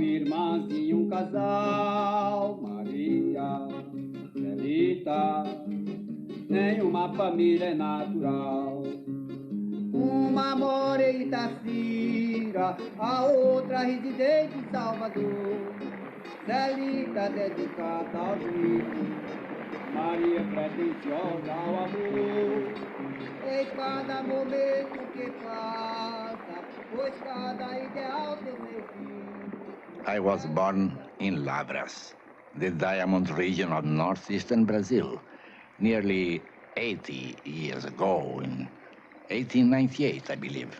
irmãzinha, um casal, Maria, Celita, nenhuma família é natural. Uma mora em Itacira, a outra residente em Salvador. Celita dedicada ao grito, Maria pretensiosa ao amor. Em cada momento que passa, pois cada ideal tem seu fim. I was born in Lavras, the diamond region of northeastern Brazil, nearly 80 years ago, in 1898, I believe.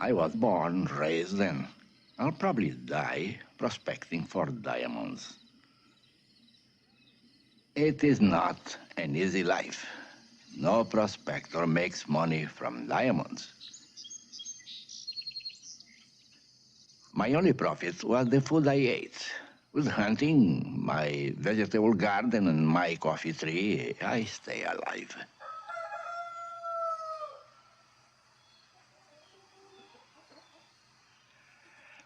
I was born, raised, and I'll probably die prospecting for diamonds. It is not an easy life. No prospector makes money from diamonds. My only profit was the food I ate. With hunting, my vegetable garden, and my coffee tree, I stay alive.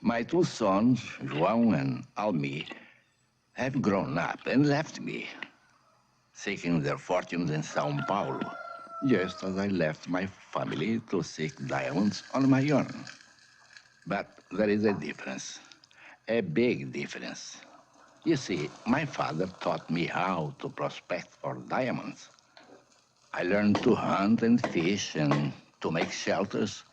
My two sons, João and Almi, have grown up and left me, seeking their fortunes in São Paulo, just as I left my family to seek diamonds on my own. But there is a difference, a big difference. You see, my father taught me how to prospect for diamonds. I learned to hunt and fish and to make shelters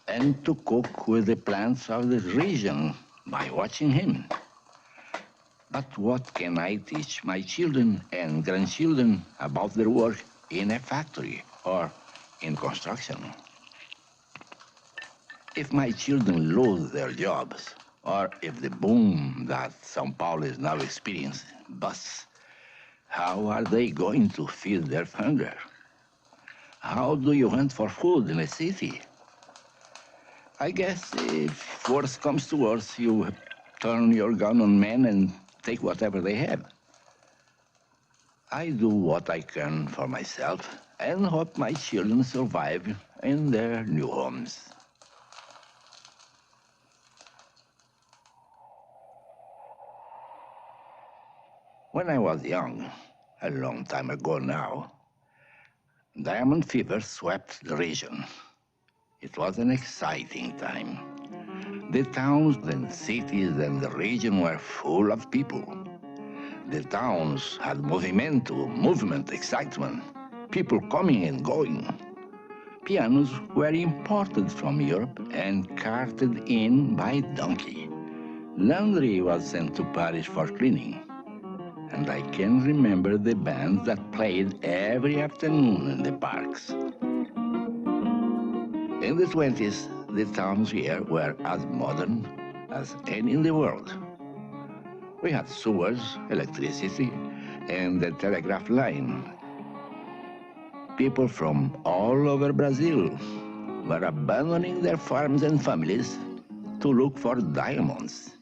and to cook with the plants of the region by watching him. But what can I teach my children and grandchildren about their work in a factory or in construction? If my children lose their jobs, or if the boom that São Paulo is now experiencing busts, how are they going to feed their hunger? How do you hunt for food in a city? I guess if worse comes to worse, you turn your gun on men and take whatever they have. I do what I can for myself and hope my children survive in their new homes. When I was young, a long time ago now, diamond fever swept the region. It was an exciting time. The towns and cities and the region were full of people. The towns had movement, excitement, people coming and going. Pianos were imported from Europe and carted in by donkey. Laundry was sent to Paris for cleaning. And I can remember the bands that played every afternoon in the parks. In the 20s, the towns here were as modern as any in the world. We had sewers, electricity, and the telegraph line. People from all over Brazil were abandoning their farms and families to look for diamonds.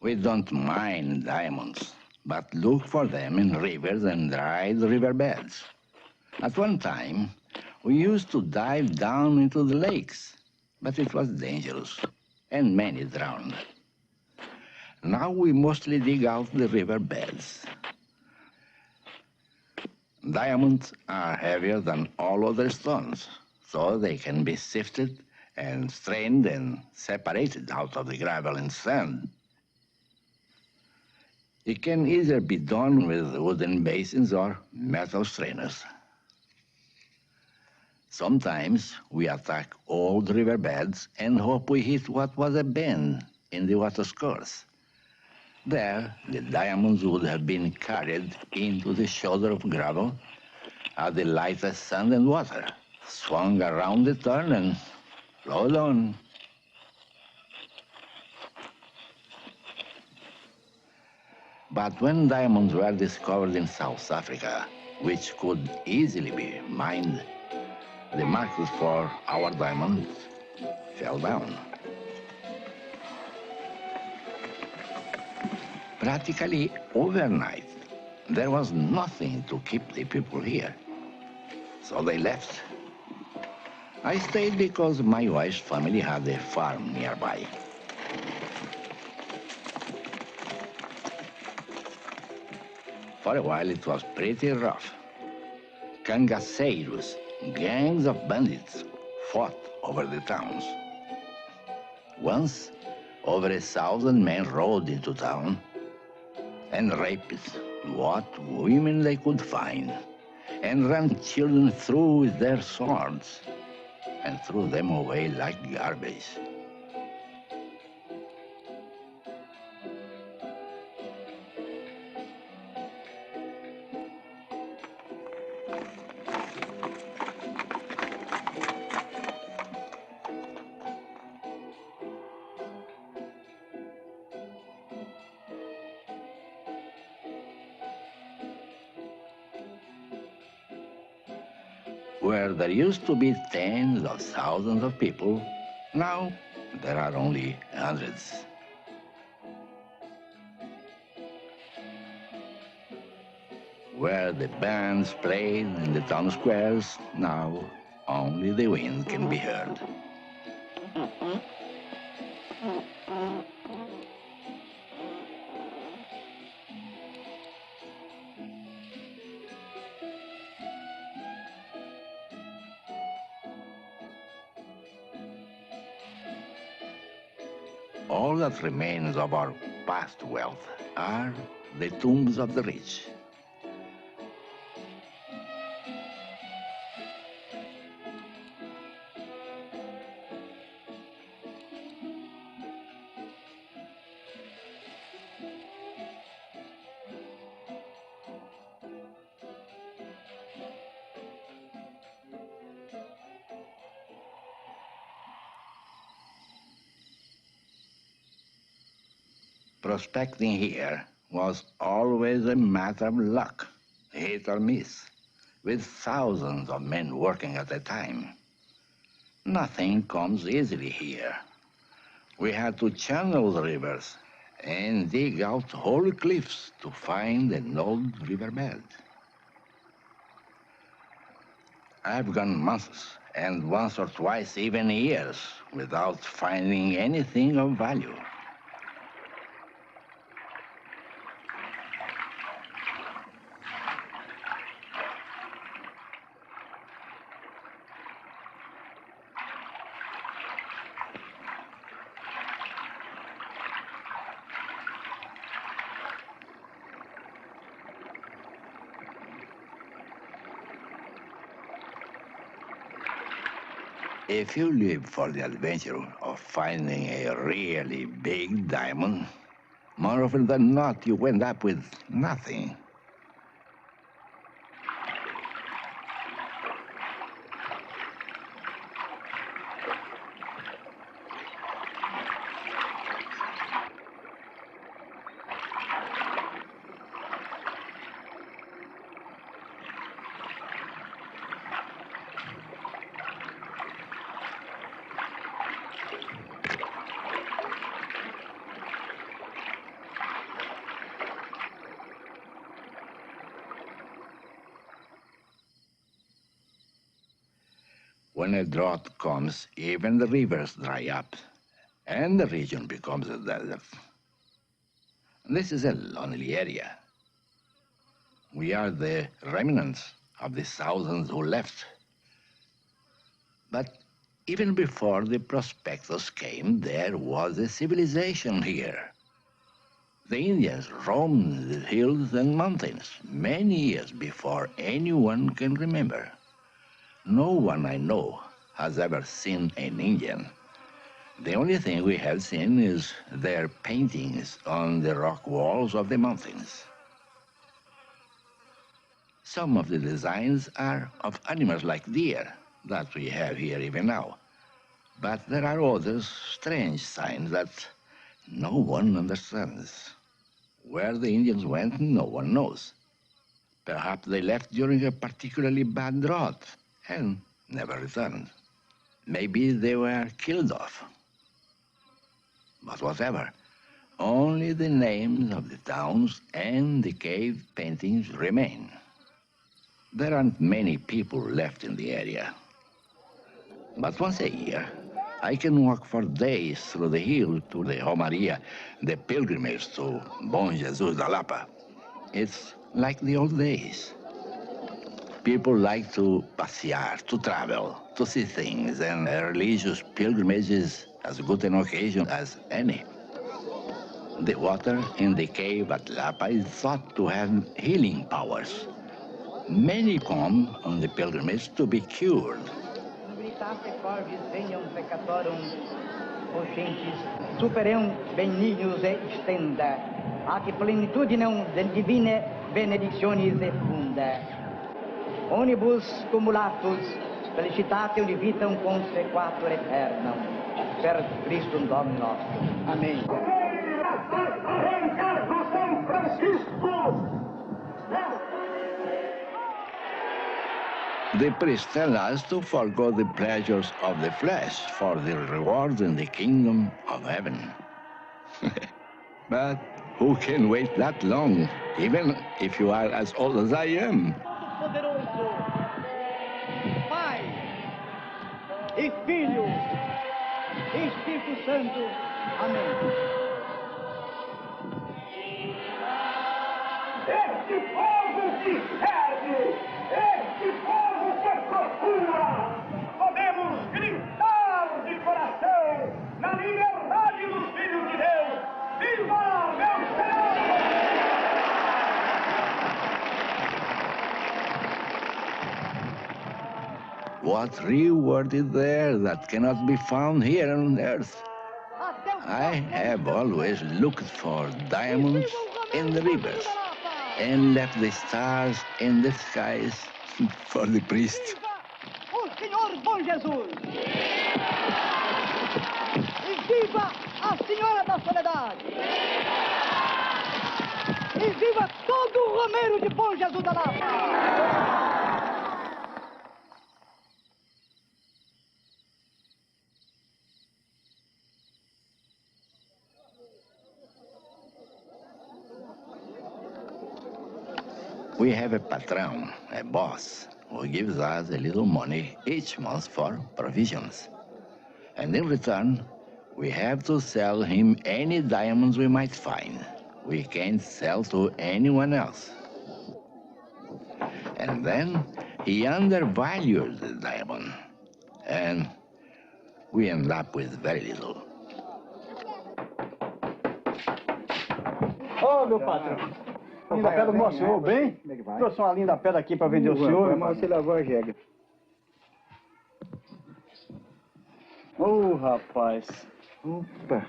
We don't mine diamonds, but look for them in rivers and dried riverbeds. At one time, we used to dive down into the lakes, but it was dangerous, and many drowned. Now we mostly dig out the riverbeds. Diamonds are heavier than all other stones, so they can be sifted and strained and separated out of the gravel and sand. It can either be done with wooden basins or metal strainers. Sometimes we attack old riverbeds and hope we hit what was a bend in the water's course. There, the diamonds would have been carried into the shoulder of gravel at the lightest sand and water, swung around the turn and flowed on. But when diamonds were discovered in South Africa, which could easily be mined, the market for our diamonds fell down. Practically overnight, There was nothing to keep the people here, so they left. I stayed because my wife's family had a farm nearby. For a while it was pretty rough. Cangaceiros, gangs of bandits, fought over the towns. Once, over 1,000 men rode into town and raped what women they could find, and ran children through with their swords and threw them away like garbage. Where there used to be tens of thousands of people, now there are only hundreds. Where the bands played in the town squares, now only the wind can be heard. All that remains of our past wealth are the tombs of the rich. Prospecting here was always a matter of luck, hit or miss, with thousands of men working at a time. Nothing comes easily here. We had to channel the rivers and dig out whole cliffs to find an old riverbed. I've gone months, and once or twice even years, without finding anything of value. If you live for the adventure of finding a really big diamond, more often than not, you end up with nothing. When a drought comes, even the rivers dry up, and the region becomes a desert. This is a lonely area. We are the remnants of the thousands who left. But even before the prospectors came, there was a civilization here. The Indians roamed the hills and mountains many years before anyone can remember. No one I know has ever seen an Indian. The only thing we have seen is their paintings on the rock walls of the mountains. Some of the designs are of animals like deer that we have here even now. But there are others, strange signs that no one understands. Where the Indians went, no one knows. Perhaps they left during a particularly bad drought and never returned. Maybe they were killed off. But whatever, Only the names of the towns and the cave paintings remain. There aren't many people left in the area. But once a year, I can walk for days through the hill to the Romaria, the pilgrimage to Bom Jesus da Lapa. It's like the old days. People like to pasear, to travel, to see things, and a religious pilgrimage is as good an occasion as any. The water in the cave at Lapa is thought to have healing powers. Many come on the pilgrimage to be cured. Superem benignos e extenda, a que plenitude não divine benedictionis e funda. Onibus cumulatus felicitatem vitam consequatur aeternam, per Christum Domini nostrum. Amém. The priest tells us to forego the pleasures of the flesh for the rewards in the kingdom of heaven. But who can wait that long, even if you are as old as I am? Poderoso, Pai e Filho e Espírito Santo. Amém. Este povo que serve, este povo que procura, podemos gritar de coração na liberdade dos filhos de Deus. Viva meu Senhor! What reward is there that cannot be found here on earth? I have always looked for diamonds in the rivers and left the stars in the skies for the priest. O Senhor Bom Jesus! E viva a Senhora da Soledade! E viva todo o Romeiro de Bom Jesus da Lapa! We have a patron, a boss, who gives us a little money each month for provisions. And in return, we have to sell him any diamonds we might find. We can't sell to anyone else. And then he undervalues the diamond. And we end up with very little. Ô, meu patrão. Linda pedra do nosso senhor, bem? Trouxe uma linda pedra aqui para vender o senhor. Mas você lavou a jega. Ô, rapaz. Opa.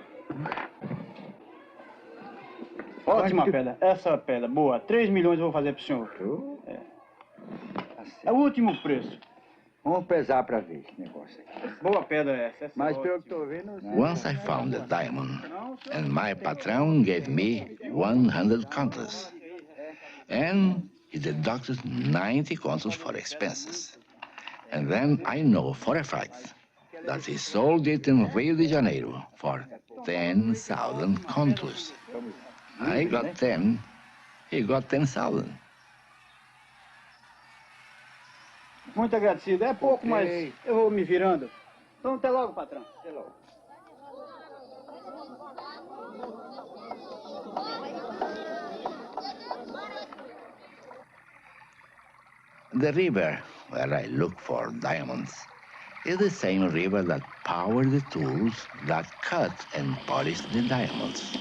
Ótima pedra. Essa pedra, boa. 3 milhões eu vou fazer pro senhor. É o último preço. Vamos pesar para ver esse negócio aí. Boa pedra essa. Mas pelo que estou vendo... Once I found the diamond, and my patron gave me 100 contos. And he deducted 90 contos for expenses. And then I know for a fact that he sold it in Rio de Janeiro for 10,000 contos. I got 10, he got 10,000. Muito agradecido. É pouco, mas eu vou me virando. Então até logo, patrão. Até logo. The river where I look for diamonds is the same river that powers the tools that cut and polish the diamonds.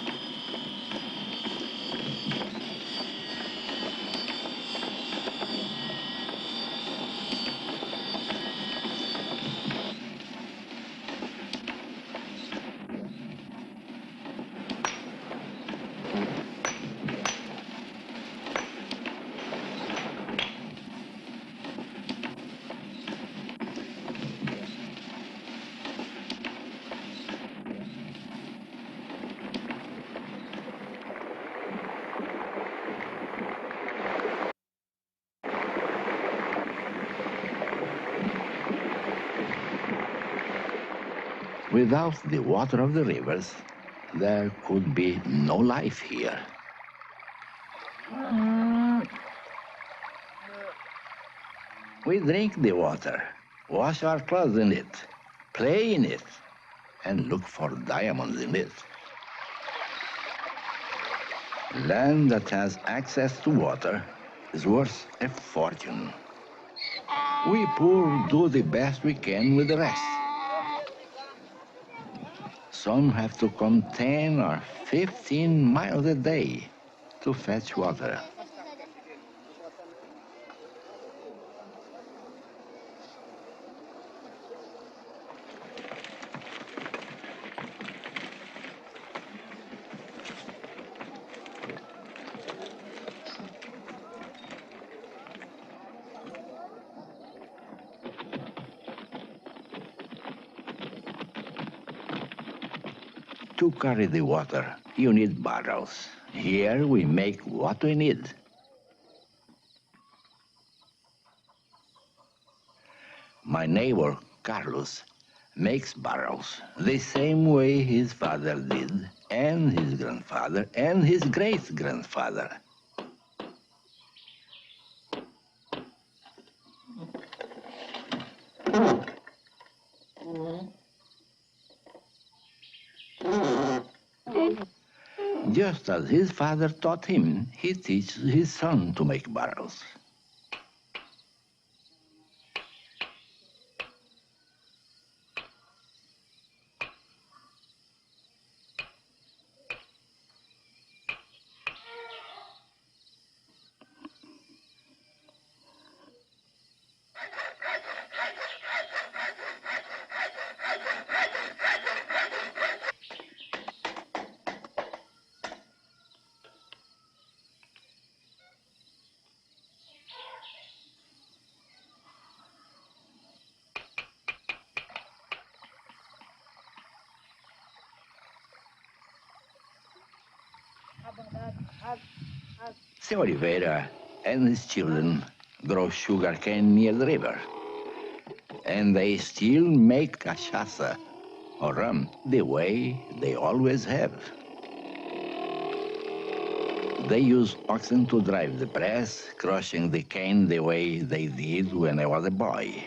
Without the water of the rivers, there could be no life here. We drink the water, wash our clothes in it, play in it, and look for diamonds in it. Land that has access to water is worth a fortune. We poor do the best we can with the rest. Some have to come 10 or 15 miles a day to fetch water. To carry the water, you need barrels. Here we make what we need. My neighbor, Carlos, makes barrels the same way his father did, and his grandfather, and his great-grandfather. Just as his father taught him, he teaches his son to make barrels. Seu Oliveira and his children grow sugarcane near the river. And they still make cachaça or rum the way they always have. They use oxen to drive the press, crushing the cane the way they did when I was a boy.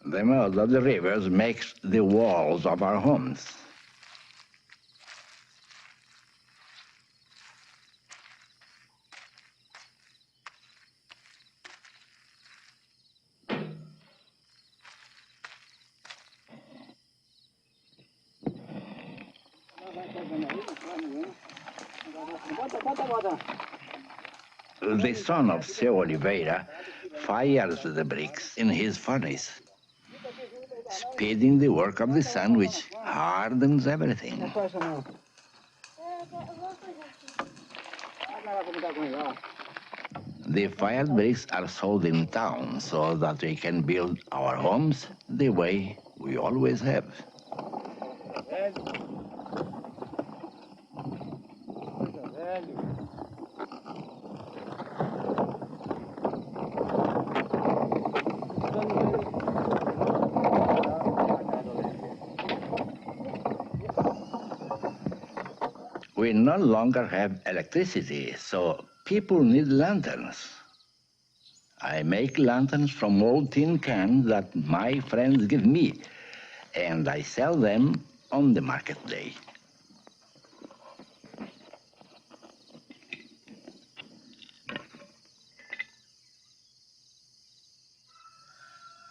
The mud of the rivers makes the walls of our homes. The son of Seu Oliveira fires the bricks in his furnace, speeding the work of the sun, which hardens everything. The fired bricks are sold in town so that we can build our homes the way we always have. We no longer have electricity, so people need lanterns. I make lanterns from old tin cans that my friends give me, and I sell them on the market day.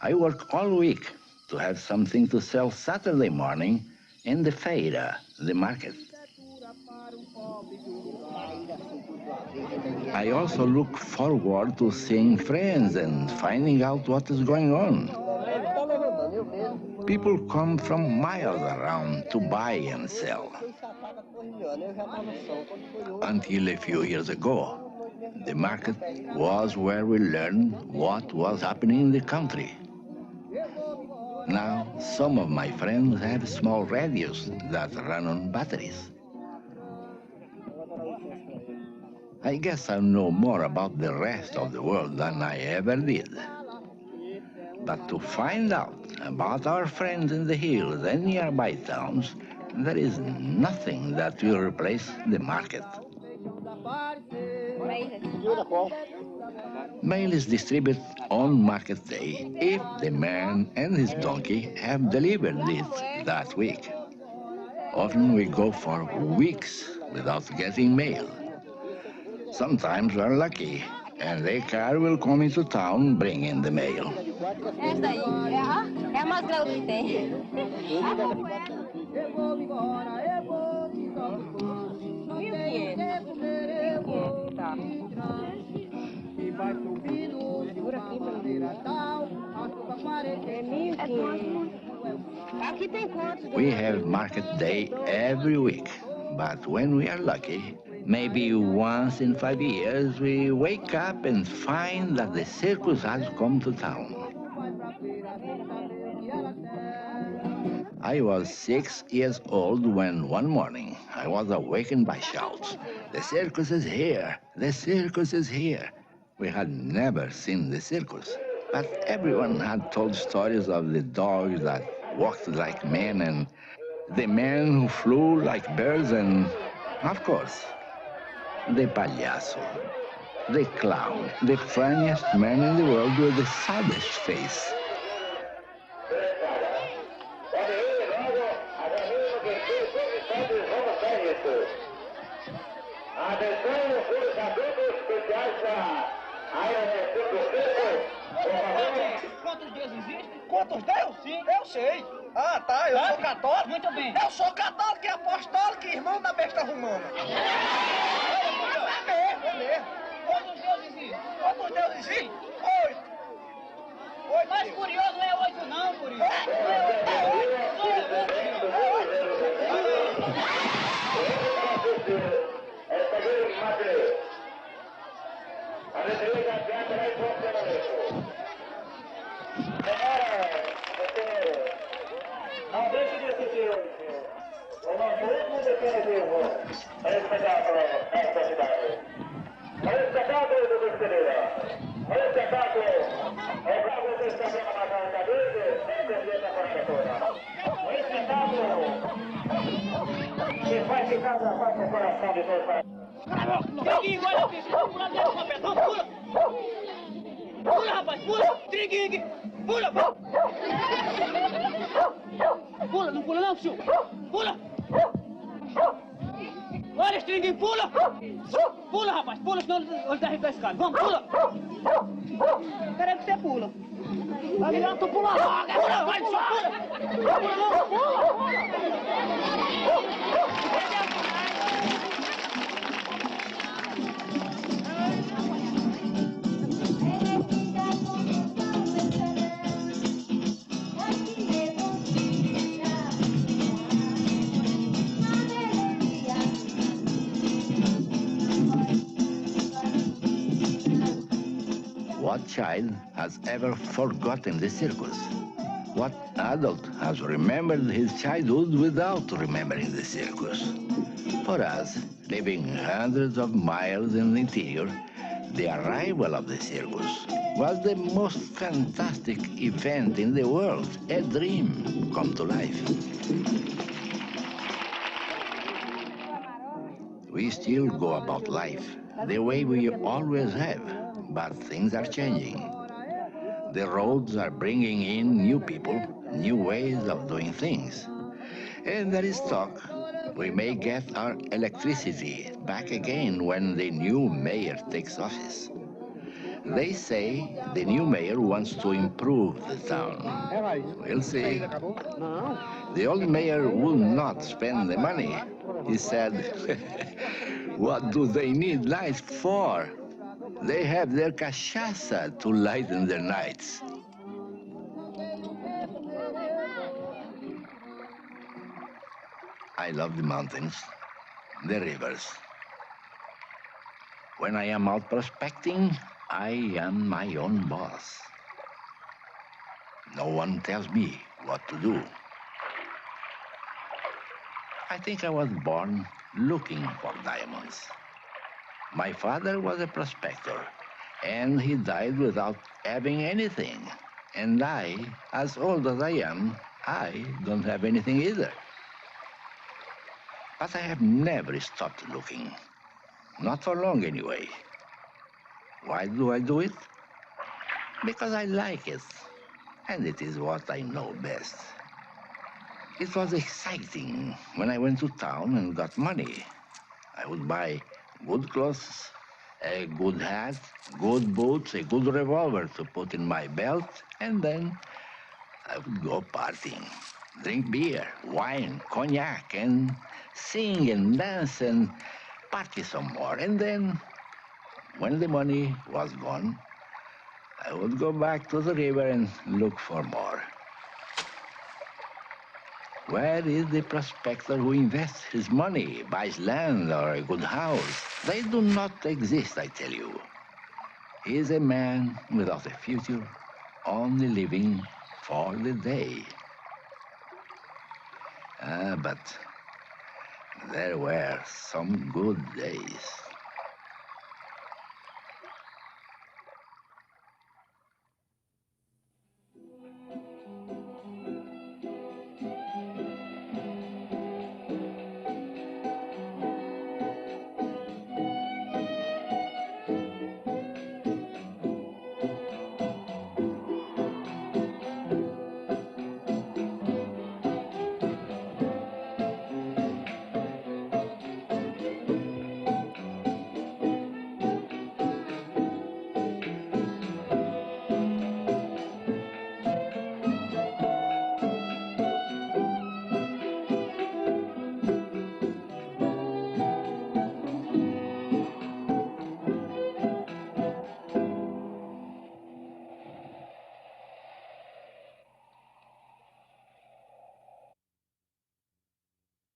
I work all week to have something to sell Saturday morning in the feira, the market. I also look forward to seeing friends and finding out what is going on. People come from miles around to buy and sell. Until a few years ago, the market was where we learned what was happening in the country. Now, some of my friends have small radios that run on batteries. I guess I know more about the rest of the world than I ever did. But to find out about our friends in the hills and nearby towns, there is nothing that will replace the market. Mail is distributed on market day if the man and his donkey have delivered it that week. Often we go for weeks without getting mail. Sometimes we're lucky, and the car will come into town bringing the mail. Essa aí é a mais grande que tem. We have market day every week, but when we are lucky, maybe once in 5 years, we wake up and find that the circus has come to town. I was 6 years old when one morning I was awakened by shouts. "The circus is here! The circus is here!" We had never seen the circus, but everyone had told stories of the dogs that walked like men and the men who flew like birds and, of course, the payaso, the clown, the funniest man in the world with the saddest face. Quantos deuses existem? Quantos deuses? Sim, eu sei. Ah, tá, eu sou católico. Muito bem. Eu sou católico e apostólico e irmão da besta romana. É mesmo. Quantos deuses existem? Quantos deuses existem? 8. Mas curioso não é 8 não, curioso. Não deixe de assistir o nosso último definitivo espetáculo nesta cidade. O espetáculo do Despedida. O espetáculo é para você estar vendo uma carta dele sem perder a cobertura. O espetáculo que vai ficar gravado no coração de todos. Triguinho, olha, bicho, vamos pular dentro de uma pedra, pula! Pula, rapaz, pula! Triguinho! Pula, pula! Pula, não pula não, senhor! Pula! Olha, Stringuinho, pula! Pula, rapaz, pula, senão ele derriba a escada. Vamos, pula! Quero que você pula. Vai virar, tu pula logo! Pula, vai, senhor, pula! Pula logo, pula! What child has ever forgotten the circus? What adult has remembered his childhood without remembering the circus? For us, living hundreds of miles in the interior, the arrival of the circus was the most fantastic event in the world, a dream come to life. We still go about life the way we always have, but things are changing. The roads are bringing in new people, new ways of doing things. And there is talk we may get our electricity back again when the new mayor takes office. They say the new mayor wants to improve the town. We'll see. The old mayor will not spend the money. He said, what do they need lights for? They have their cachaça to lighten their nights. I love the mountains, the rivers. When I am out prospecting, I am my own boss. No one tells me what to do. I think I was born looking for diamonds. My father was a prospector, and he died without having anything. And I, as old as I am, I don't have anything either. But I have never stopped looking. Not for long, anyway. Why do I do it? Because I like it, and it is what I know best. It was exciting when I went to town and got money. I would buy good clothes, a good hat, good boots, a good revolver to put in my belt, and then I would go partying, drink beer, wine, cognac, and sing and dance and party some more. And then, when the money was gone, I would go back to the river and look for more. Where is the prospector who invests his money, buys land or a good house? They do not exist, I tell you. He is a man without a future, only living for the day. But there were some good days.